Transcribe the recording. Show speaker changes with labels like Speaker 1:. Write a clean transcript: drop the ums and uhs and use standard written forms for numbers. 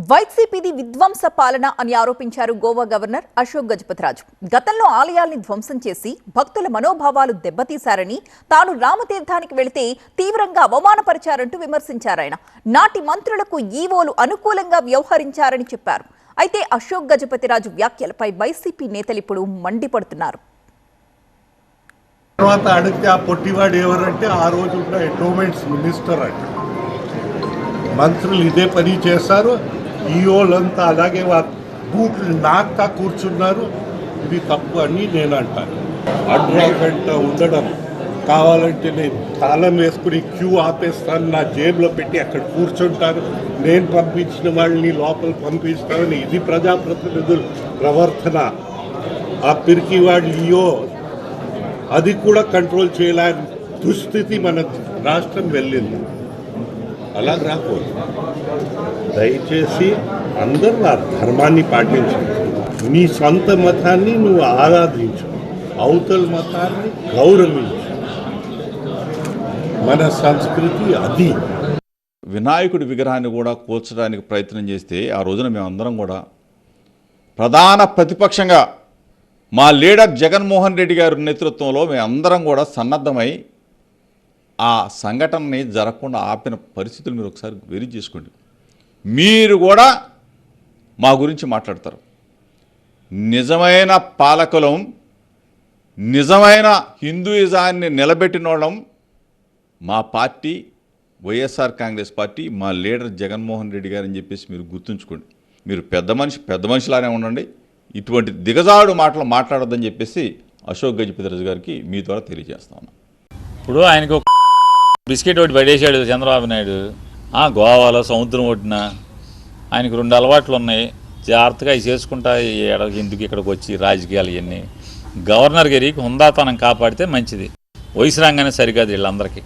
Speaker 1: వైసీపీది విధ్వంస పాలన అని ఆరోపించారు గోవా గవర్నర్ అశోక్ గజపతిరాజు. గతంలో ఆలయాల్ని ధ్వంసం చేసి భక్తుల మనోభావాలు దెబ్బతీశారని, తాను రామతీర్థానికి వెళితే తీవ్రంగా అవమానపరిచారంటూ విమర్శించారాయన. నాటి మంత్రులకు ఈవోలు అనుకూలంగా వ్యవహరించారని చెప్పారు. అయితే అశోక్ గజపతిరాజు వ్యాఖ్యలపై వైసీపీ నేతలు ఇప్పుడు మండిపడుతున్నారు.
Speaker 2: తర్వాత అడిగితే ఆ పొట్టివాడు ఎవరంటే ఆ రోజు ఉన్న ఎండోమెంట్స్ మినిస్టర్ అంటే మంత్రులు ఇదే పని చేస్తారు. ఈఓలంతా అలాగే బూట్లు నాకా కూర్చున్నారు. ఇది తప్పు అని నేను అంటాను. అడ్వకేట్ ఉండడం కావాలంటే నేను తాళం వేసుకుని క్యూ ఆపేస్తాను, నా జేబులో పెట్టి అక్కడ కూర్చుంటారు, నేను పంపించిన వాళ్ళని లోపల పంపిస్తానని ఇది ప్రజాప్రతినిధుల ప్రవర్తన. ఆ పిరికి వాడు ఈఓ అది కూడా కంట్రోల్ చేయలేని దుస్థితి మన రాష్ట్రం వెళ్ళింది. అలా రాకూడదు. దయచేసి అందరూ ఆ ధర్మాన్ని పాటించండి. నీ సొంత మతాన్ని నువ్వు ఆరాధించు, అవతల మతాన్ని గౌరవించు. మన సంస్కృతి అది.
Speaker 3: వినాయకుడి విగ్రహాన్ని కూడా కూల్చడానికి ప్రయత్నం చేస్తే ఆ రోజున మేమందరం కూడా ప్రధాన ప్రతిపక్షంగా మా లీడర్ జగన్మోహన్ రెడ్డి గారి నేతృత్వంలో మేమందరం కూడా సన్నద్ధమై ఆ సంఘటనని జరగకుండా ఆపిన పరిస్థితులు మీరు ఒకసారి వెరీ చేసుకోండి. మీరు కూడా మా గురించి మాట్లాడతారు. నిజమైన పాలకులం, నిజమైన హిందూయిజాన్ని నిలబెట్టిన వాళ్ళం మా పార్టీ వైఎస్ఆర్ కాంగ్రెస్ పార్టీ, మా లీడర్ జగన్మోహన్ రెడ్డి గారు అని చెప్పేసి మీరు గుర్తుంచుకోండి. మీరు పెద్ద మనిషిలానే ఉండండి. ఇటువంటి దిగజాడు మాటలు మాట్లాడొద్దని చెప్పేసి అశోక్ గజపతిరాజు గారికి మీ ద్వారా తెలియజేస్తా ఉన్నాను.
Speaker 4: ఇప్పుడు ఆయనకు బిస్కెట్ ఒకటి పడేసాడు చంద్రబాబు నాయుడు. గోవాలో సముద్రం ఒడ్డున ఆయనకు 2 అలవాట్లు ఉన్నాయి. జాగ్రత్తగా అవి చేసుకుంటా ఎందుకు ఇక్కడికి వచ్చి రాజకీయాలు ఇవన్నీ. గవర్నర్ గారికి హుందాతనం కాపాడితే మంచిది. వయసు రాగానే సరికాదు వీళ్ళందరికీ.